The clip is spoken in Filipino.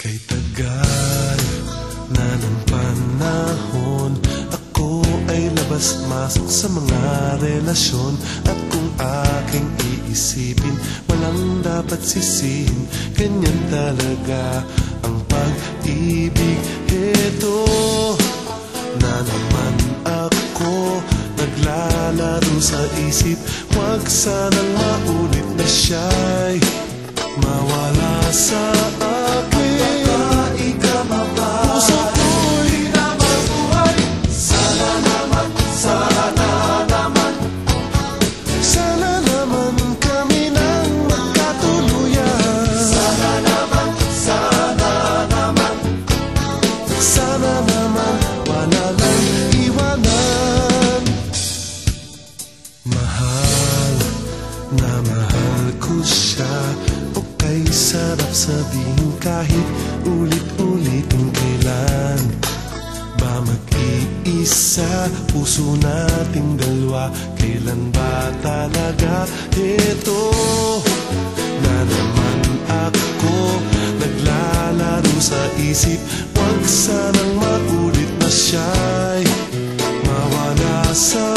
Kay tagal na ng panahon, ako ay labas-masok sa mga relasyon. At kung aking iisipin, walang dapat sisihin. Ganyan talaga ang pag-ibig. Heto na naman ako, naglalaro sa isip. Huwag sanang maulit na siya'y mawala sa akin. Puso ko'y na mabuhay. Sana naman, sana naman, sana naman kami nang magkatuluyan. Sana naman, sana naman, sana naman wala lang iwanan. Mahal na mahal ko siya, o kay sarap sabihin kahit ulit-ulitin. Kailan ba mag-iisa puso nating dalawa? Kailan ba talaga? Ito na naman ako, naglalaro sa isip. Huwag sanang maulit na siya'y mawala sa